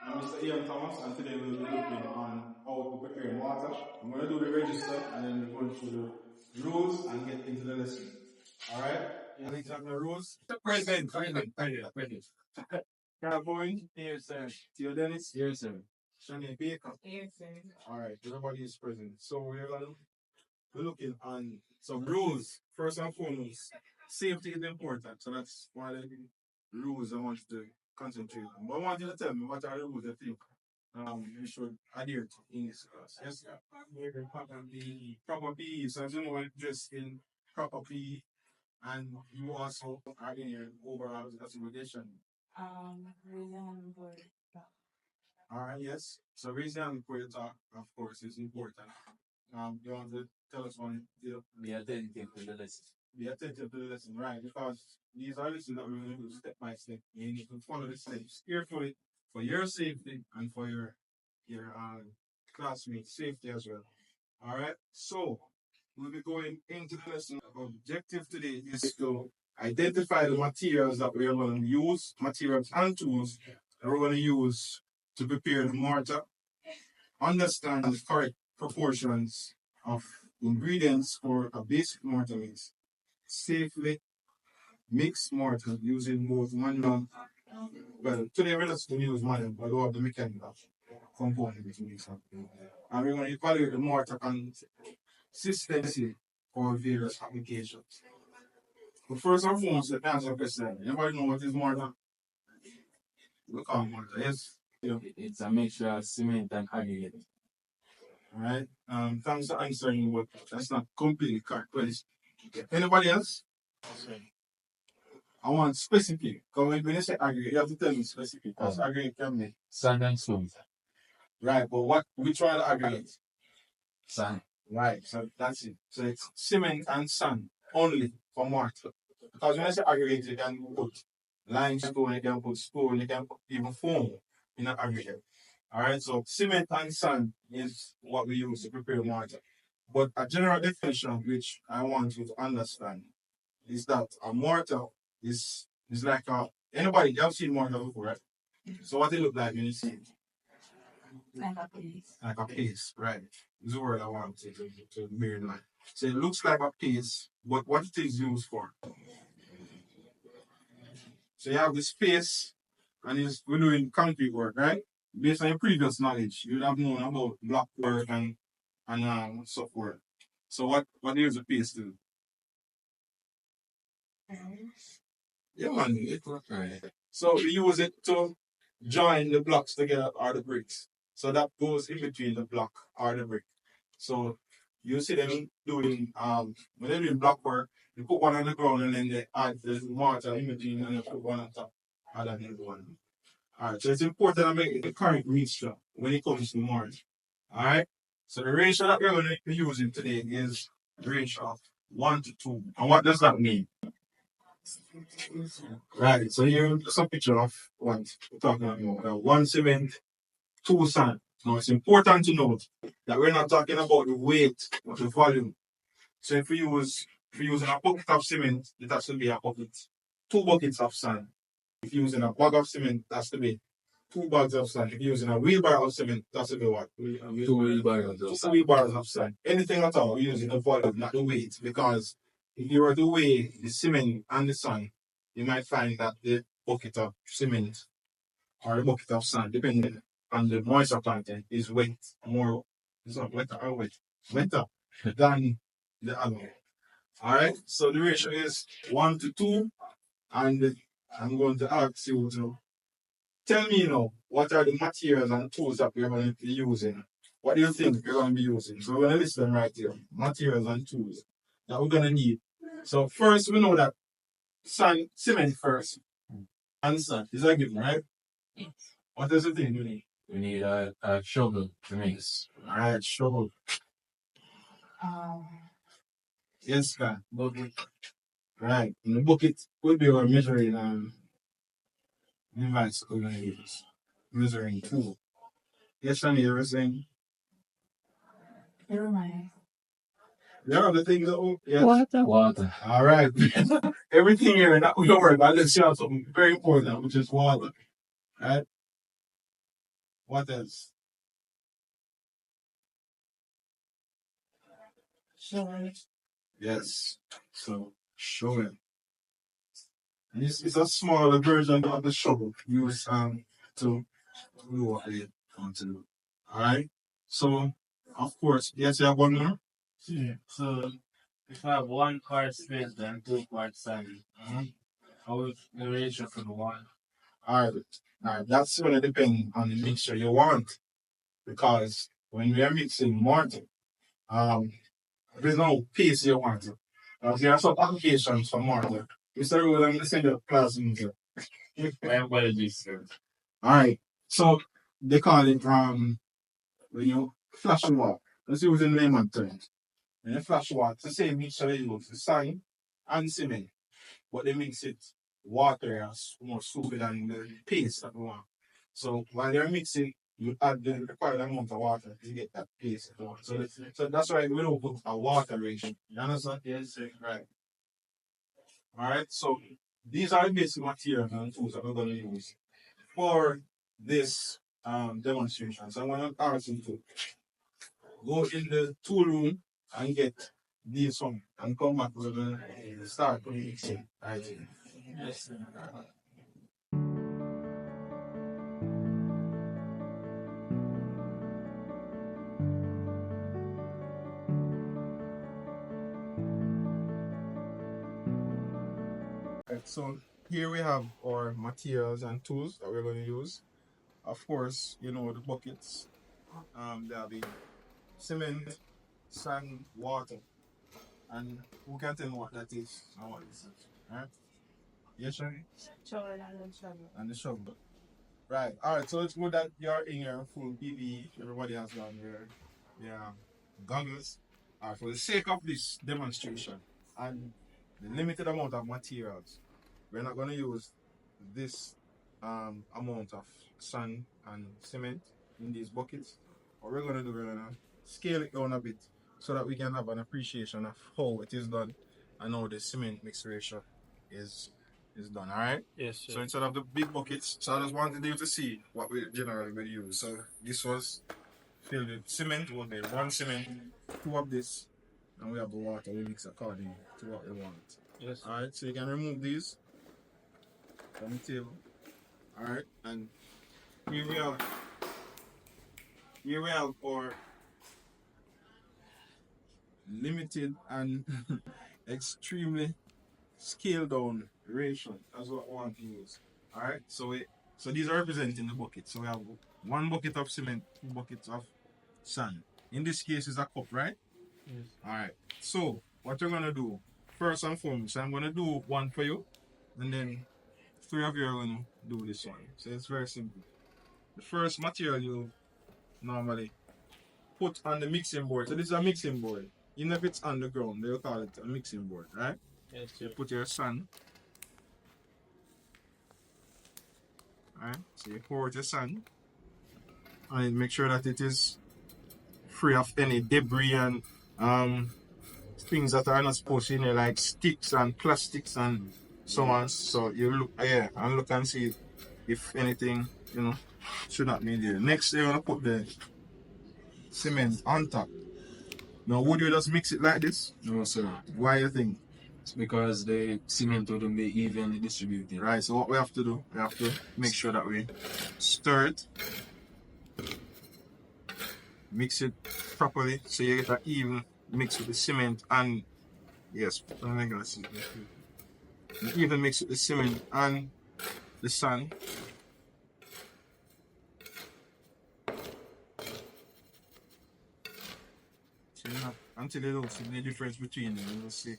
I'm Mr. Ian Thomas, and today we'll be looking on how to prepare water. I'm going to do the register, and then we're going through the rules and get into the lesson. Alright? Any the rules? Present. Carboin? Here, sir. Theo Dennis? Here, sir. Shani Baker? Here, sir. Alright, everybody is present. So we're looking on some rules. First and foremost, safety is important. So that's one of the rules I want you to concentrate on. But I want you to tell me what are the rules you think you should adhere to in this class. Yes, sir. Proper PE. So as you know, when dressed in proper PE, and you also are in your overall accommodation. Reason for talk. Alright, yes. So reason for your talk, of course, is important. You want to tell us one? Be attentive to the lesson. Be attentive to the lesson, right? Because these are lessons that we're going to do step by step. You need to follow the steps carefully for your safety and for your classmates' safety as well. All right. So we'll be going into the lesson. Our objective today is to identify the materials that we are going to use, materials and tools that we're going to use to prepare the mortar. Understand the correct proportions of ingredients for a basic mortar mix. Safely mix mortar using both manual. Well, today we're just going to use manual, but we have the mechanical component to mix up. And we're going to evaluate the mortar consistency for various applications. But first and foremost, let me answer the question. Anybody know what is mortar? We call mortar, yes? It's a mixture of cement and aggregate. Alright? Thanks for answering, but that's not completely correct. Anybody else? Okay. I want specific. Because when you say aggregate, you have to tell me specific. Because aggregate can be sand and stone. Right, but which one are aggregate? Sand. Right, so that's it. So it's cement and sand only for mortar. Because when I say aggregate, you can put limestone, you can put stone, you can put even foam in an aggregate. Alright, so cement and sand is what we use to prepare mortar. But a general definition which I want you to understand is that a mortar is like anybody have seen mortar before, right? So what it look like when you see it? Like a paste. Like a paste, right. This is the word I want to bear in mind. So it looks like a paste, but what it is used for? So you have this paste, and we're doing concrete work, right? Based on your previous knowledge, you would have known about block work and so forth. So what is the paste do? Yeah, man, it works, right. So we use it to join the blocks together or the bricks. So that goes in between the block or the brick. So you see them doing when they're doing block work, you put one on the ground and then they add the mortar in between and you put one on top. Add another one. Alright, so it's important to make the correct mixture when it comes to mortar. Alright? So the ratio that we're going to be using today is the ratio of 1 to 2. And what does that mean? Right, so here's a picture of what we're talking about. 1 cement, 2 sand. Now it's important to note that we're not talking about the weight or the volume. So if we use a bucket of cement, it has to be a bucket. 2 buckets of sand. If you're using a bag of cement, that's to be 2 bags of sand. If you're using a wheelbarrow of cement, that's to be what? 2 wheelbarrows of sand. 2 wheelbarrows of sand. Anything at all, we're using the volume, not the weight. Because if you were to weigh the cement and the sand, you might find that the bucket of cement or the bucket of sand, depending on the moisture content, is wet. It's not wetter or wet. Wetter than the other one. Alright, so the ratio is 1 to 2, and I'm going to ask you to tell me now what are the materials and tools that we're going to be using. What do you think we're going to be using? So we're going to list them right here. Materials and tools that we're going to need. So first we know that cement first. And sand. Is that good, right? Yes. What is the thing we need? We need a shovel to mix. Alright, shovel. Yes, sir. Bucket. Right. And the bucket will be our measuring device we're going to use. Measuring tool. Yes, Shani, you were saying? Never mind. There are the things that yes. Water. Alright. Everything here, not we don't worry about. Let's shout something very important, which is water. Right? What else? Yes. So show it. And this is a smaller version of the shovel used to do what they want to do. Alright? So of course, yes, you have one more. Yeah. So if I have one part space and two parts sand, how would the ratio for the one? Alright. Alright, that's gonna depend on the mixture you want. Because when we are mixing mortar, um there's no paste you want. There are some applications for mortar. Mr. Rowe, I'm gonna send you a class in here. What did you say? Alright. So they call it when you flash water. Let's use in layman terms. When you flash water, it's the same mixture they use, the sand and cement. But they mix it water as more soupy than the paste that we want. So while you're mixing, you add the required amount of water to get that paste. So that's why we don't put a water ratio. You understand? Yes, sir. Right. Alright, so these are the basic materials and tools that we're going to use for this demonstration. So I'm going to ask you to go in the tool room and get these some and come back. We're going to start mixing. Right. Yes, sir. Right, so here we have our materials and tools that we're going to use. Of course, you know the buckets. There'll be cement, sand, water, and who can tell me what that is and what this is? Right? Yes, sir. Shovel and shovel. And the shovel. Right. All right. So it's good that you're in your full PPE. Everybody has got their goggles. All right. For the sake of this demonstration and the limited amount of materials, we're not going to use this amount of sand and cement in these buckets. What we're going to do, we're going to scale it down a bit so that we can have an appreciation of how it is done and how the cement mix ratio is done. All right. Yes, sir. So instead of the big buckets, so I just wanted you to see what we generally would use. So this was filled with cement. We'll make one cement, two of this, and we have the water. We mix according to what we want. Yes. All right. So you can remove these from the table. All right. And here we have our limited and extremely scaled down ratio. That's what we want to use. Alright, so these are representing the bucket. So we have one bucket of cement, two buckets of sand. In this case is a cup, right? Yes. Alright. So what you're gonna do, first and foremost, I'm gonna do one for you, and then three of you are gonna do this one. So it's very simple. The first material you normally put on the mixing board. So this is a mixing board. Even if it's on the ground, they'll call it a mixing board, right? Yes, So sir. you put your sand. Alright, so you pour out your sand and make sure that it is free of any debris and things that are not supposed to be in there, like sticks and plastics and so on. So you look, and look and see if anything, should not be there. Next, you're gonna put the cement on top. Now, would you just mix it like this? No, sir. Why you think? It's because the cement wouldn't be evenly distributed. Right, so what we have to do, we have to make sure that we stir it, mix it properly so you get an even mix with the cement and, yes, even mix with the cement and the sand. So until you don't see the difference between them, you will see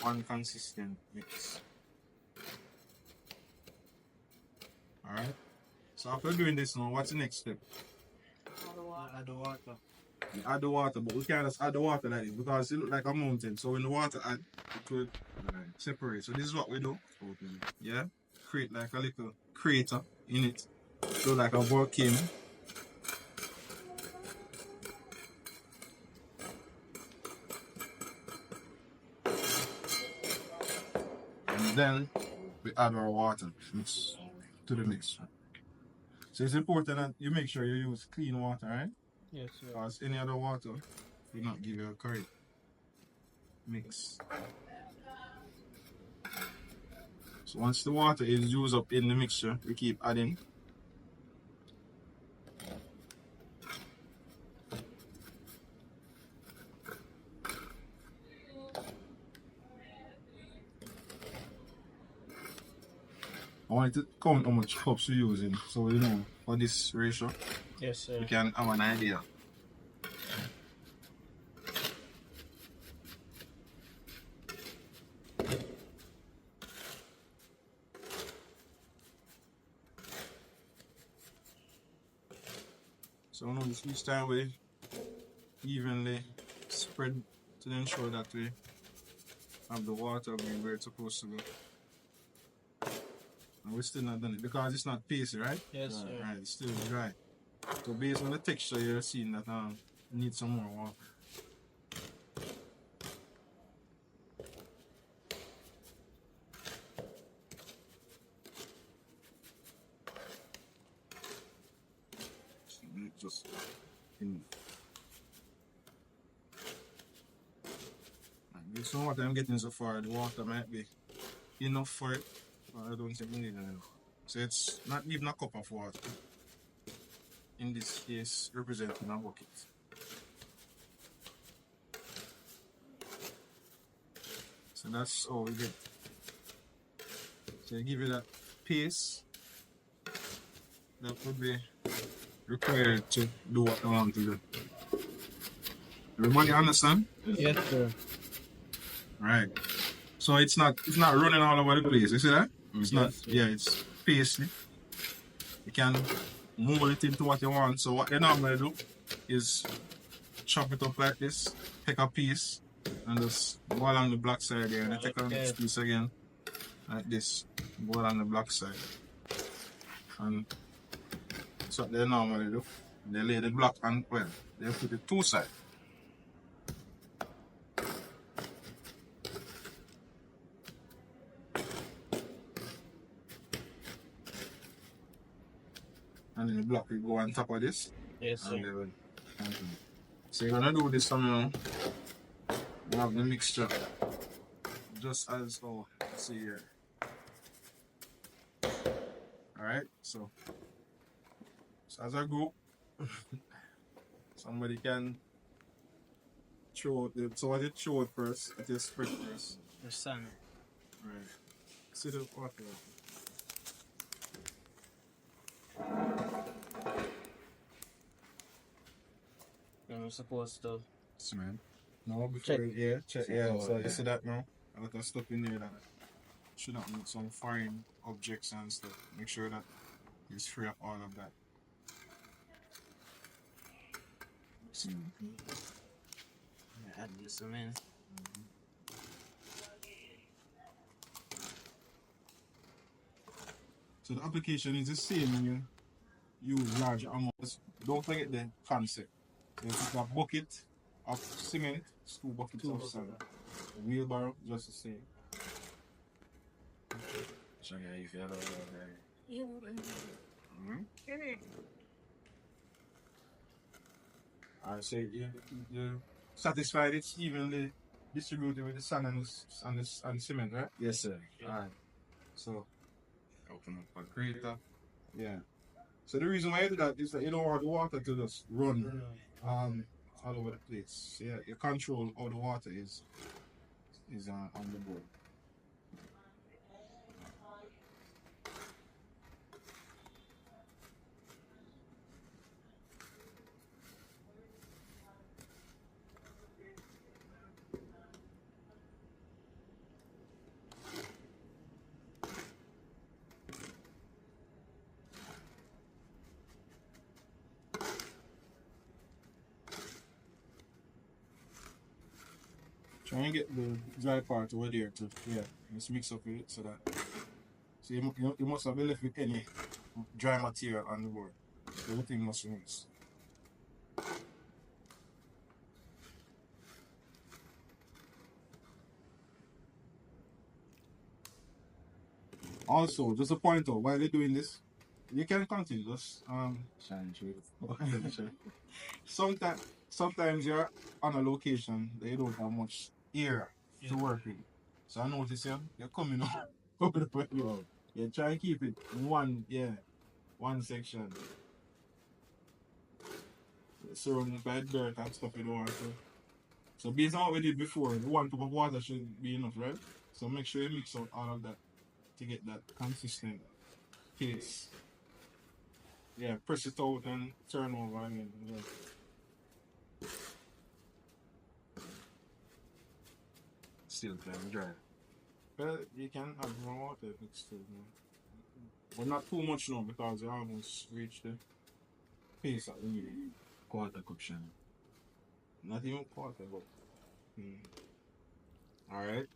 one consistent mix. Alright, so after doing this now, what's the next step? Add the water. We add the water, but we can't just add the water like this because it looks like a mountain. So when the water add, it will separate. So this is what we do. Yeah, create like a little crater in it, so like a volcano. And then we add our water mix to the mix. So it's important that you make sure you use clean water, right? Yes, sir. Because any other water will not give you a correct mix. So once the water is used up in the mixture, we keep adding. I want to count how much cups we're using, so you know for this ratio Yes, sir. we can have an idea. So now each time we evenly spread to ensure that we have the water going where it's supposed to go. And we're still not done it because it's not pasty, right? Yes, sir. Right, it's still dry. So based on the texture, you're seeing that it needs some more water. Just in. Based on what I'm getting so far, the water might be enough for it, but I don't think we need enough. So it's not even a cup of water. In this case, representing a bucket. So that's all we get. So I give you that pace that would be required to do what I want to do. Everybody understand? Yes, sir. Right. So it's not running all over the place. You see that? It's not. Yes, sir. Yeah, it's pasty. You can mold it into what you want. So what you normally do is chop it up like this, take a piece, and just go along the black side here, and then take a next piece again, like this, go along the black side. And that's what they normally do. They lay the block and, well, they put it two sides. And then the block will go on top of this. Yes, And sir. they will. So you're gonna do this somehow. We have the mixture. Just as oh, see here. Alright, so as I go, somebody can throw the so what you throw it first, it is spread first. The sun. Right. See the water. I'm supposed to. Yes, man. No, before check, yeah. So you see that now? A lot of stuff in there that should not need some foreign objects and stuff. Make sure that it's free of all of that. Add this one in. So the application is the same when you use large amounts. Don't forget the concept. It's a bucket of cement, 2 buckets of sand. A wheelbarrow, just the same. Show you how you feel about that. Alright, so you satisfied it's evenly distributed with the sand and cement, right? Yes, sir. Alright. So Open up. greater. Yeah. So the reason why you do that is that you don't want the water to just run all over the place. So yeah, you control how the water is on the board. Try and get the dry part over there too. Yeah, just mix up with it so that. So you must have been left with any dry material on the board. Everything must mix. Also, just a point out, while you're doing this, You can continue. Just Shine through. sometimes you're on a location that you don't have much area to work with. So I notice you're coming up over the way. You try and keep it in one section. Surrounded by dirt and stuff you don't want to. So based on what we did before, the 1 cup of water should be enough, right? So make sure you mix out all of that to get that consistent paste. Yeah, press it out and turn over again. Yeah. Still kind dry. Well, you can have more water mixed too, but not too much now because you almost reached the pace that we need. Quarter cup shine. Not even quarter, but. Alright.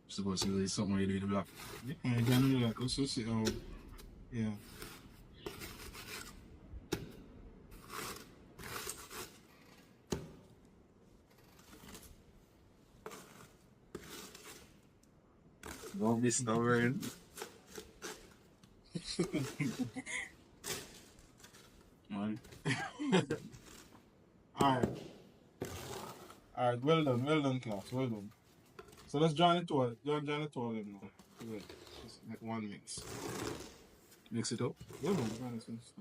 Supposed to be something where you do the block. Yeah, you can do that. Also see how, yeah. Don't be stubborn. Man. Alright. Alright, well done, class, well done. So let's join it all. Join it all in now. Good. Just make one mix. Mix it up. Yeah, man, join this mix.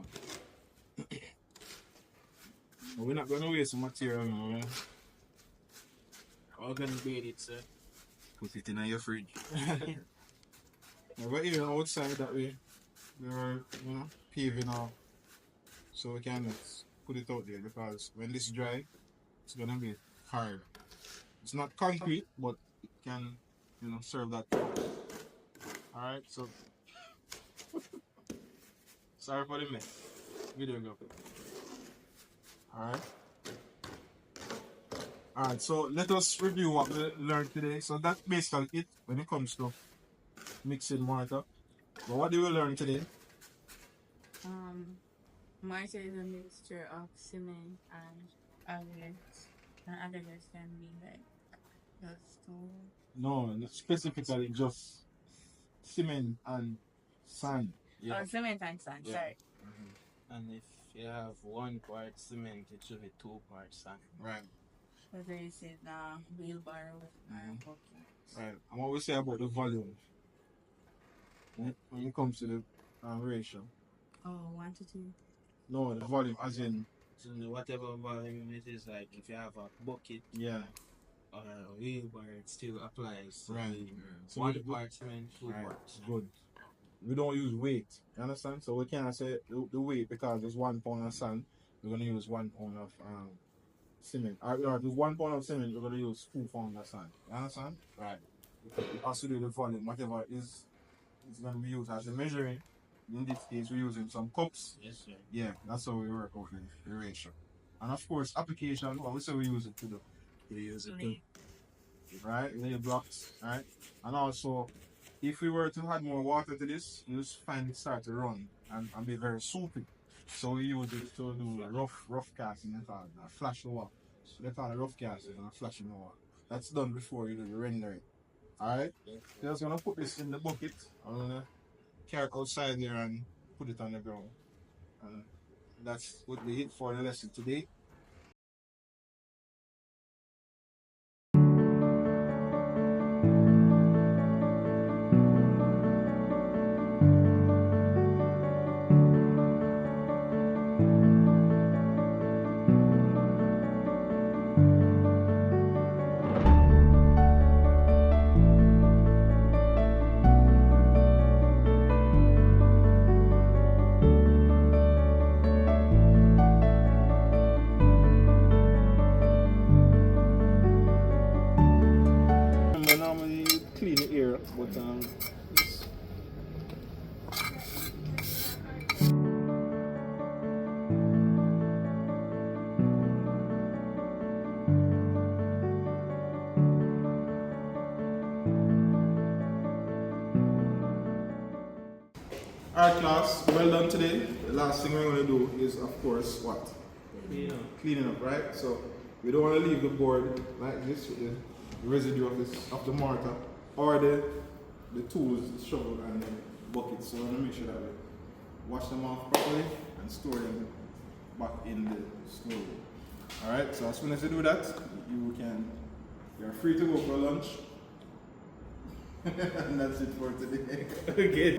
But we're not gonna waste the material now, yeah? How gonna beat it, sir? Put it in your fridge. Yeah, but even outside that way, we were, paving off. So we can just put it out there because when this dry, it's gonna be hard. It's not concrete, but it can, serve that purpose. Alright, so sorry for the mess. Video go. Alright, so let us review what we learned today. So that's basically it when it comes to mixing mortar. But what did we learn today? Mortar is a mixture of cement and aggregates. And aggregates can be like just stone. No, specifically just cement and sand. Oh, cement and sand, Yeah. sorry. And if you have 1 part cement, it should be 2 parts sand. Right. So this is wheelbarrow and bucket. Right. And what we say about the volume when it comes to the ratio? Oh, 1 to 2. No, the volume as in, So whatever volume it is, like if you have a bucket yeah. or a wheelbarrow, it still applies. Right. So 1 we- part cement, 2 Right. parts. Good. We don't use weight. You understand? So we cannot say the weight because it's 1 pound of sand. We're gonna use 1 pound of cement. Or if it's 1 pound of cement, we're gonna use 2 pounds of sand. You understand? Right. It has to do the volume, whatever is gonna be used as a measuring. In this case, we're using some cups. Yes, sir. Yeah, that's how we work out the ratio. And of course, application. What we say we use it to do. We use it Lay. Right? Lay blocks, right? And also, if we were to add more water to this, you just find it start to run and be very soupy. So we use it to do rough casting, they call it, flash over. So they call it rough casting and flashing over. That's done before you do the rendering. Alright? So just gonna put this in the bucket. I'm gonna carry it outside there and put it on the ground. And that's what we hit for the lesson today. Alright class, well done today. The last thing we're going to do is of course what? Cleaning up, right? So we don't want to leave the board like this with the residue of the mortar or the tools, the shovel and the bucket. So we want to make sure that we wash them off properly and store them back in the storeroom. Alright, so as soon as you do that, you're free to go for lunch. And that's it for today. Okay.